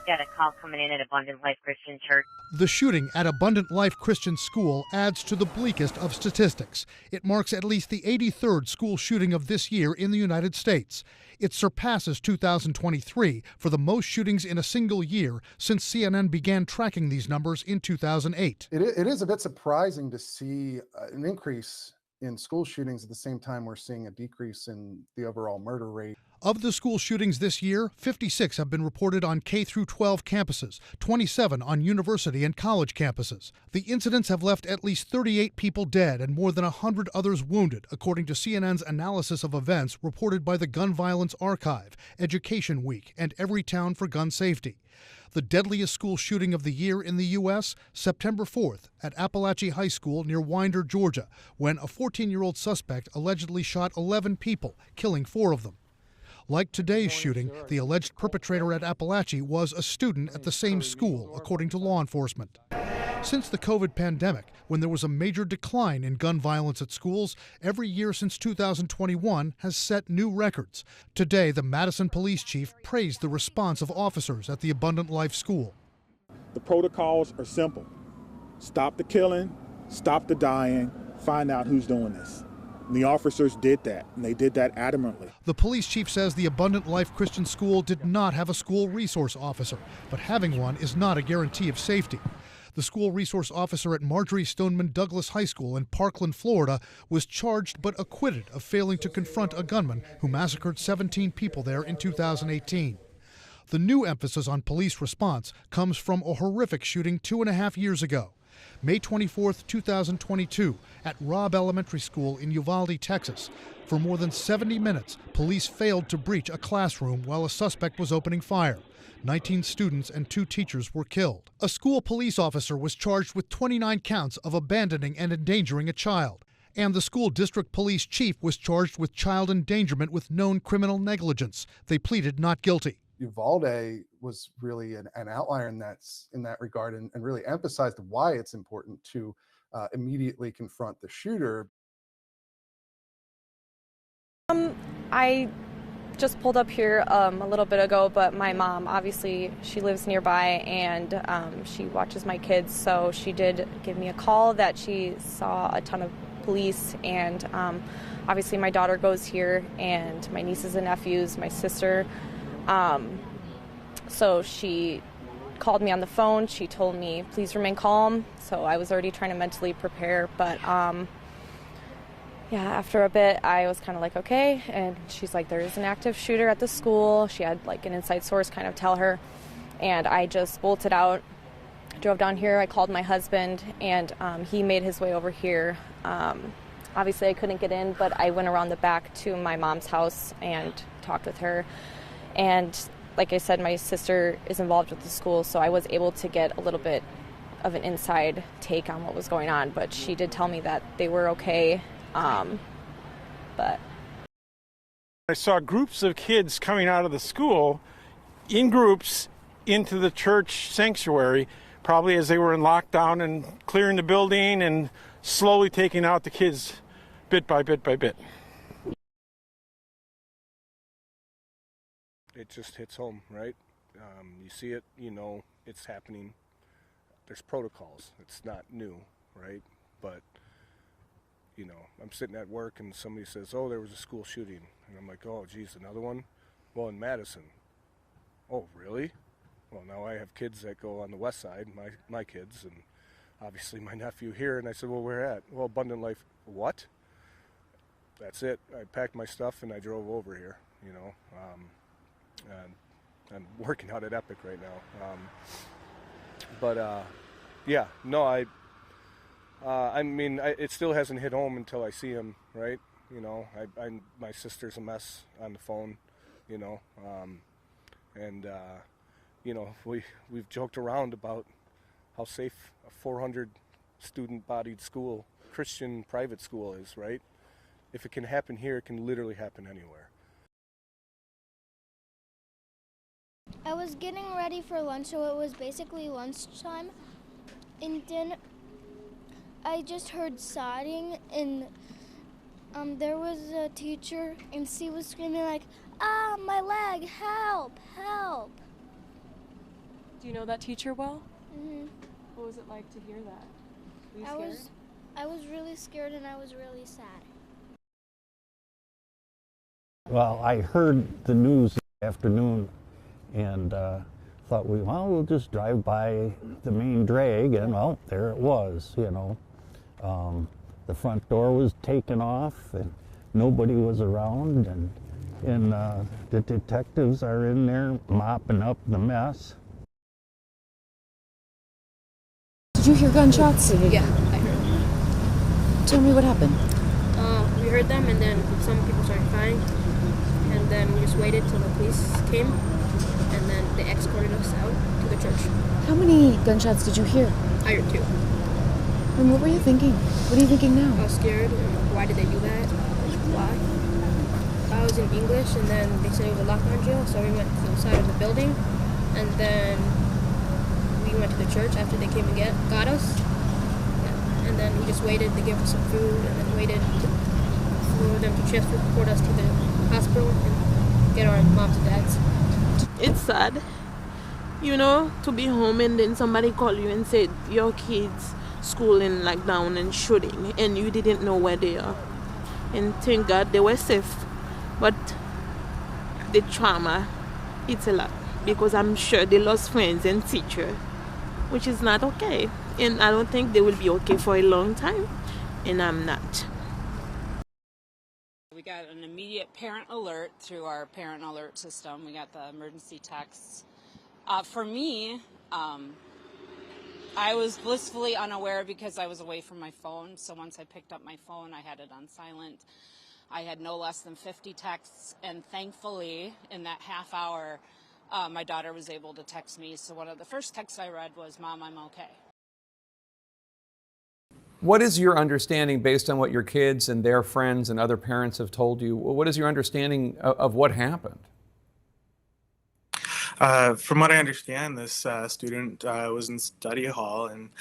got a call coming in at Abundant Life Christian Church. The shooting at Abundant Life Christian School adds to the bleakest of statistics. It marks at least the 83rd school shooting of this year in the United States. It surpasses 2023 for the most shootings in a single year since CNN began tracking these numbers in 2008. It is a bit surprising to see an increase in school shootings at the same time we're seeing a decrease in the overall murder rate. Of the school shootings this year, 56 have been reported on K-12 campuses, 27 on university and college campuses. The incidents have left at least 38 people dead and more than 100 others wounded, according to CNN's analysis of events reported by the Gun Violence Archive, Education Week, and Everytown for Gun Safety. The deadliest school shooting of the year in the U.S., September 4th, at Appalachia High School near Winder, Georgia, when a 14-year-old suspect allegedly shot 11 people, killing 4 of them. Like today's shooting, the alleged perpetrator at Appalachia was a student at the same school, according to law enforcement. Since the COVID pandemic, when there was a major decline in gun violence at schools, every year since 2021 has set new records. Today, the Madison police chief praised the response of officers at the Abundant Life School. The protocols are simple. Stop the killing, stop the dying, find out who's doing this. And the officers did that, and they did that adamantly. The police chief says the Abundant Life Christian School did not have a school resource officer, but having one is not a guarantee of safety. The school resource officer at Marjorie Stoneman Douglas High School in Parkland, Florida, was charged but acquitted of failing to confront a gunman who massacred 17 people there in 2018. The new emphasis on police response comes from a horrific shooting 2.5 years ago. May 24, 2022, at Robb Elementary School in Uvalde, Texas. For more than 70 minutes, police failed to breach a classroom while a suspect was opening fire. 19 students and 2 teachers were killed. A school police officer was charged with 29 counts of abandoning and endangering a child. And the school district police chief was charged with child endangerment with known criminal negligence. They pleaded not guilty. Uvalde was really an outlier in that regard, and really emphasized why it's important to immediately confront the shooter. I just pulled up here a little bit ago, but my mom, obviously, she lives nearby and she watches my kids, so she did give me a call that she saw a ton of police, and obviously my daughter goes here, and my nieces and nephews, my sister. So she called me on the phone. She told me, please remain calm. So I was already trying to mentally prepare. But yeah, after a bit, I was kind of like, okay. And she's like, there is an active shooter at the school. She had like an inside source kind of tell her. And I just bolted out, drove down here. I called my husband, and he made his way over here. Obviously, I couldn't get in, but I went around the back to my mom's house and talked with her. And like I said, my sister is involved with the school, so I was able to get a little bit of an inside take on what was going on. But she did tell me that they were okay. But I saw groups of kids coming out of the school in groups into the church sanctuary, probably as they were in lockdown, and clearing the building and slowly taking out the kids bit by bit by bit. It just hits home, right? You see it, you know it's happening. There's protocols. It's not new, right? But, you know, I'm sitting at work and somebody says, oh, there was a school shooting. And I'm like, oh, geez, another one? Well, in Madison. Oh, really? Well, now I have kids that go on the west side, my kids, and obviously my nephew here. And I said, well, where at? Well, Abundant Life. What? That's it. I packed my stuff and I drove over here, you know. And I'm working out at Epic right now. Yeah, no, I mean, it still hasn't hit home until I see him, right? You know, my sister's a mess on the phone, you know, you know, we've joked around about how safe a 400 student-bodied school, Christian private school is, right? If it can happen here, it can literally happen anywhere. I was getting ready for lunch, so it was basically lunchtime, and then I just heard sobbing, and there was a teacher, and she was screaming like, ah, my leg, help, help. Do you know that teacher well? Mhm. What was it like to hear that? Were you I scared? I was really scared and I was really sad. Well, I heard the news this afternoon and thought we'll just drive by the main drag, and well, there it was, you know. The front door was taken off and nobody was around, and the detectives are in there mopping up the mess. Did you hear gunshots? Yeah, I heard them. Tell me what happened. We heard them, and then some people started crying, and then we just waited till the police came, and then they escorted us out to the church. How many gunshots did you hear? I heard 2. And what were you thinking? What are you thinking now? I was scared. Why did they do that? Why? I was in English, and then they said it was a lockdown drill, so we went to the side of the building, and then we went to the church after they came and got us. Yeah. And then we just waited. They gave us some food, and then waited for them to transport us to the hospital and get our moms and dads. It's sad, you know, to be home and then somebody call you and say your kids school in lockdown and shooting, and you didn't know where they are. And thank God they were safe. But the trauma, it's a lot, because I'm sure they lost friends and teachers, which is not okay. And I don't think they will be okay for a long time, and I'm not. We got an immediate parent alert through our parent alert system. We got the emergency texts. For me, I was blissfully unaware because I was away from my phone. So once I picked up my phone, I had it on silent. I had no less than 50 texts, and thankfully, in that half hour, my daughter was able to text me. So one of the first texts I read was, "Mom, I'm okay." What is your understanding, based on what your kids and their friends and other parents have told you, what is your understanding of what happened? From what I understand, this student was in study hall and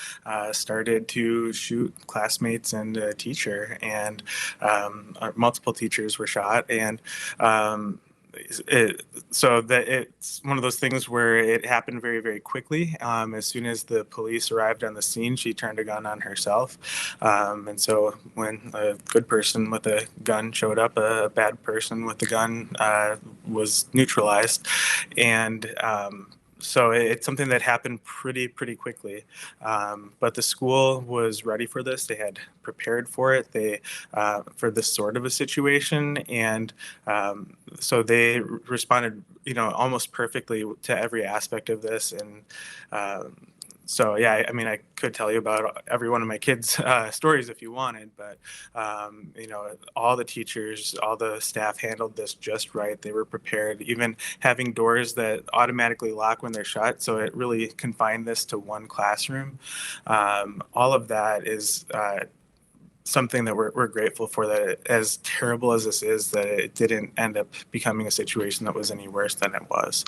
started to shoot classmates and a teacher, and multiple teachers were shot. And so that it's one of those things where it happened very, very quickly. As soon as the police arrived on the scene, she turned a gun on herself. And so when a good person with a gun showed up, a bad person with a gun was neutralized. And so it's something that happened pretty quickly. But the school was ready for this. They had prepared for it. They for this sort of a situation, and so they responded, almost perfectly to every aspect of this. And so yeah, I mean, I could tell you about every one of my kids' stories if you wanted, but all the teachers, all the staff handled this just right. They were prepared, even having doors that automatically lock when they're shut. So it really confined this to one classroom. All of that is something that we're grateful for, that as terrible as this is, that it didn't end up becoming a situation that was any worse than it was.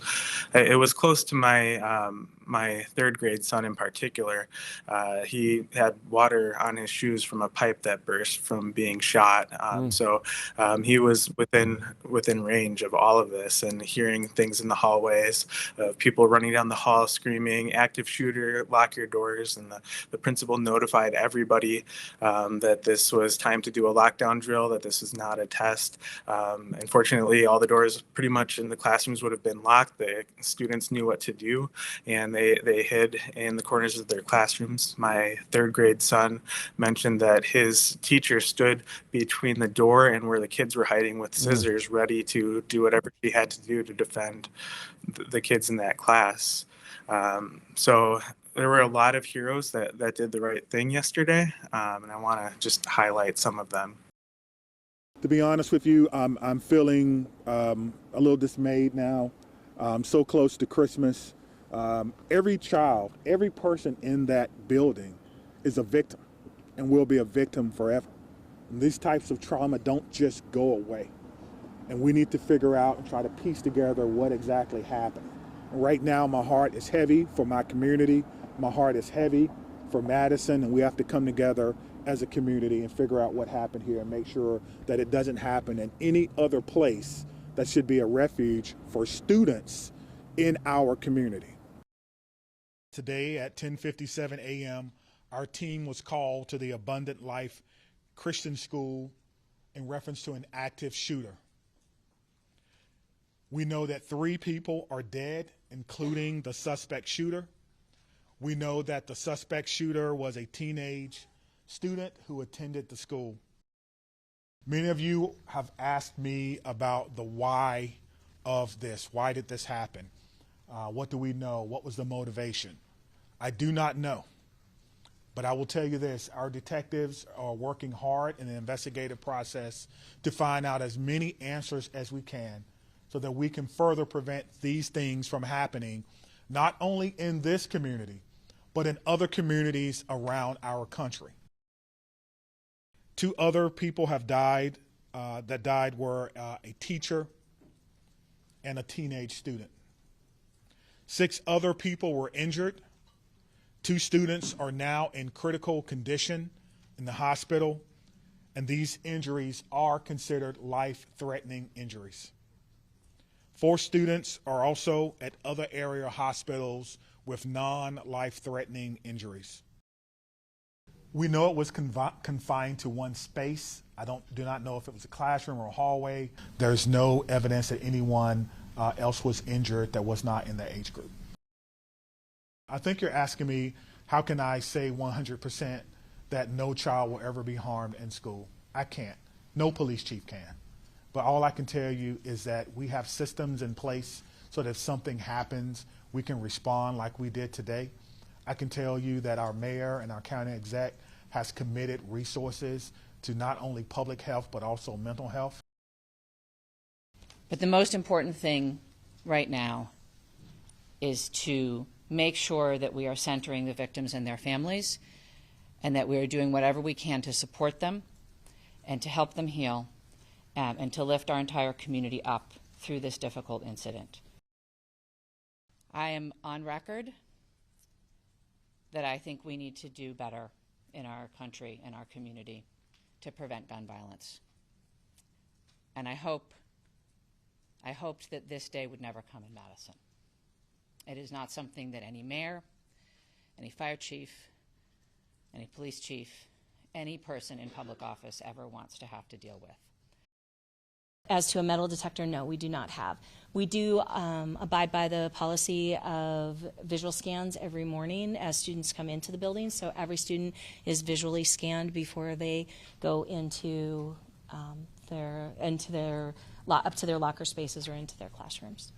It was close to my my third grade son in particular. He had water on his shoes from a pipe that burst from being shot. So he was within range of all of this, and hearing things in the hallways of people running down the hall screaming, "Active shooter, lock your doors." And the principal notified everybody that this was time to do a lockdown drill, that this was not a test. Unfortunately, all the doors pretty much in the classrooms would have been locked. The students knew what to do, and they hid in the corners of their classrooms. My third grade son mentioned that his teacher stood between the door and where the kids were hiding with scissors, ready to do whatever she had to do to defend the kids in that class. So there were a lot of heroes that did the right thing yesterday, and I want to just highlight some of them. To be honest with you, I'm feeling a little dismayed now. So close to Christmas. Every child, every person in that building is a victim and will be a victim forever. And these types of trauma don't just go away. And we need to figure out and try to piece together what exactly happened. And right now, my heart is heavy for my community. My heart is heavy for Madison, and we have to come together as a community and figure out what happened here and make sure that it doesn't happen in any other place that should be a refuge for students in our community. Today at 10:57 a.m., our team was called to the Abundant Life Christian School in reference to an active shooter. We know that 3 people are dead, including the suspect shooter. We know that the suspect shooter was a teenage student who attended the school. Many of you have asked me about the why of this. Why did this happen? What do we know? What was the motivation? I do not know. But I will tell you this, our detectives are working hard in the investigative process to find out as many answers as we can so that we can further prevent these things from happening, not only in this community, but in other communities around our country. 2 other people have died that died were a teacher and a teenage student. 6 other people were injured. 2 students are now in critical condition in the hospital, and these injuries are considered life-threatening injuries. 4 students are also at other area hospitals with non-life-threatening injuries. We know it was confined to one space. I do not know if it was a classroom or a hallway. There's no evidence that anyone else was injured that was not in the age group. I think you're asking me, how can I say 100% that no child will ever be harmed in school? I can't. No police chief can. But all I can tell you is that we have systems in place so that if something happens, we can respond like we did today. I can tell you that our mayor and our county exec has committed resources to not only public health, but also mental health. But the most important thing right now is to make sure that we are centering the victims and their families, and that we are doing whatever we can to support them and to help them heal, and to lift our entire community up through this difficult incident. I am on record that I think we need to do better in our country and our community to prevent gun violence. And I hoped that this day would never come in Madison. It is not something that any mayor, any fire chief, any police chief, any person in public office ever wants to have to deal with. As to a metal detector, no, we do not have. We do abide by the policy of visual scans every morning as students come into the building. So every student is visually scanned before they go into up to their locker spaces or into their classrooms.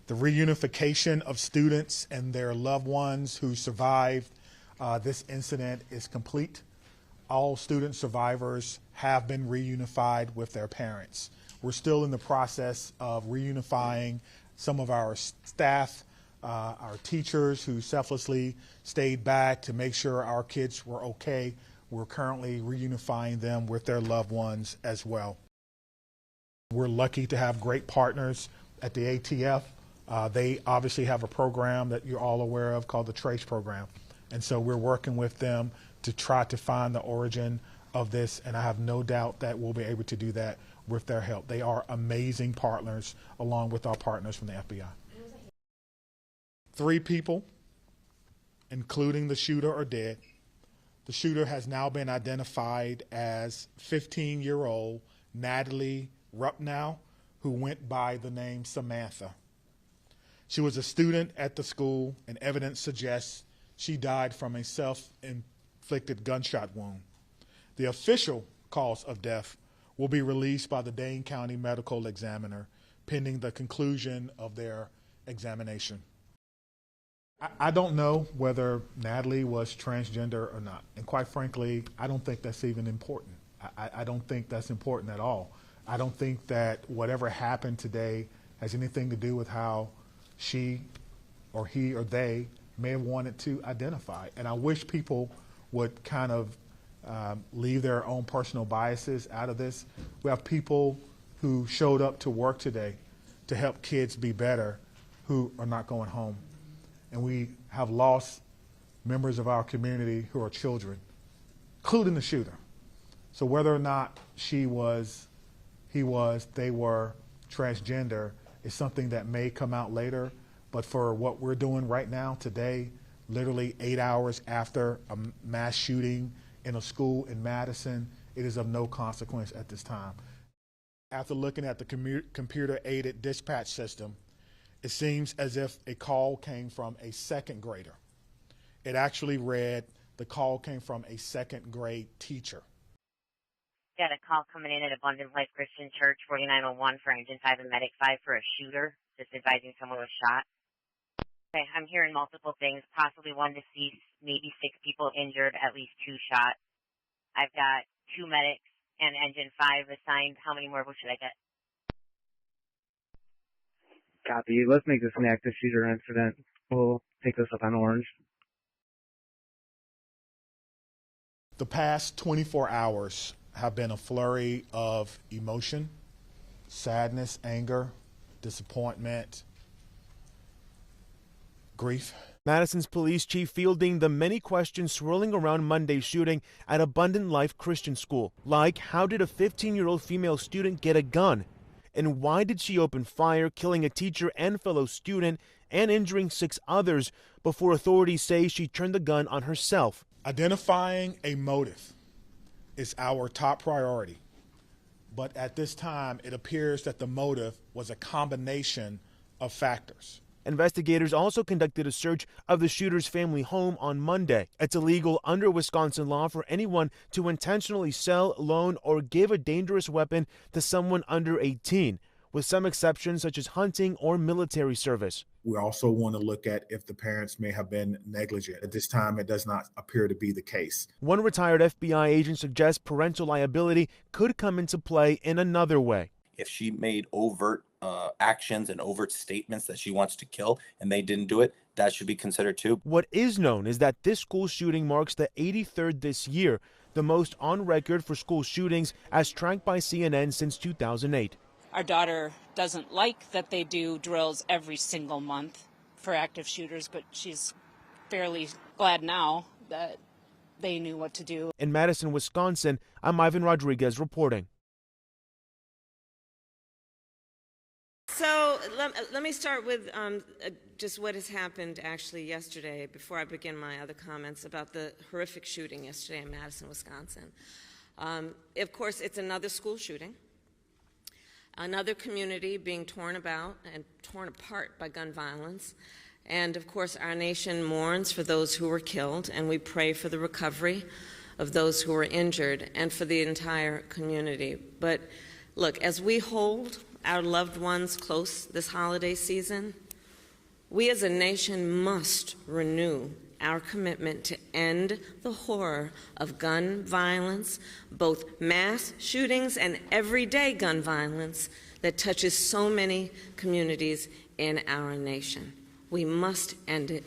The reunification of students and their loved ones who survived this incident is complete. All student survivors have been reunified with their parents. We're still in the process of reunifying some of our staff, our teachers who selflessly stayed back to make sure our kids were okay. We're currently reunifying them with their loved ones as well. We're lucky to have great partners at the ATF. They obviously have a program that you're all aware of called the TRACE program. And so we're working with them to try to find the origin of this, and I have no doubt that we'll be able to do that with their help. They are amazing partners along with our partners from the FBI. 3 people, including the shooter, are dead. The shooter has now been identified as 15-year-old Natalie Rupnow, who went by the name Samantha. She was a student at the school, and evidence suggests she died from a self-inflicted gunshot wound. The official cause of death will be released by the Dane County Medical Examiner pending the conclusion of their examination. I don't know whether Natalie was transgender or not, and quite frankly, I don't think that's even important. I don't think that's important at all. I don't think that whatever happened today has anything to do with how she or he or they may have wanted to identify. And I wish people would kind of leave their own personal biases out of this. We have people who showed up to work today to help kids be better who are not going home. And we have lost members of our community who are children, including the shooter. So whether or not she was, he was, they were transgender is something that may come out later, But for what we're doing right now today, literally 8 hours after a mass shooting in a school in Madison, it is of no consequence at this time. After looking at the computer-aided dispatch system, it seems as if a call came from a second grader. It actually read, the call came from a second grade teacher. Got a call coming in at Abundant Life Christian Church, 4901 for Engine 5 and Medic 5 for a shooter, just advising someone was shot. Okay, I'm hearing multiple things, possibly 1 deceased, maybe 6 people injured, at least 2 shot. I've got 2 medics and Engine 5 assigned. How many more should I get? Copy. Let's make this an active shooter incident. We'll take this up on Orange. The past 24 hours have been a flurry of emotion, sadness, anger, disappointment, grief. Madison's police chief fielding the many questions swirling around Monday's shooting at Abundant Life Christian School, like how did a 15-year-old female student get a gun? And why did she open fire, killing a teacher and fellow student and injuring 6 others before authorities say she turned the gun on herself? Identifying a motive is our top priority, but at this time it appears that the motive was a combination of factors. Investigators also conducted a search of the shooter's family home on Monday. It's illegal under Wisconsin law for anyone to intentionally sell, loan, or give a dangerous weapon to someone under 18, with some exceptions such as hunting or military service. We also want to look at if the parents may have been negligent. At this time, it does not appear to be the case. One retired FBI agent suggests parental liability could come into play in another way. If she made overt actions and overt statements that she wants to kill and they didn't do it, that should be considered too. What is known is that this school shooting marks the 83rd this year, the most on record for school shootings as tracked by CNN since 2008. Our daughter doesn't like that they do drills every single month for active shooters, but she's fairly glad now that they knew what to do. In Madison, Wisconsin, I'm Ivan Rodriguez reporting. So let me start with just what has happened actually yesterday before I begin my other comments about the horrific shooting yesterday in Madison, Wisconsin. Of course, it's another school shooting, another community being torn about and torn apart by gun violence. And of course, our nation mourns for those who were killed, and we pray for the recovery of those who were injured and for the entire community. But look, as we hold our loved ones close this holiday season, we as a nation must renew our commitment to end the horror of gun violence, both mass shootings and everyday gun violence that touches so many communities in our nation. We must end it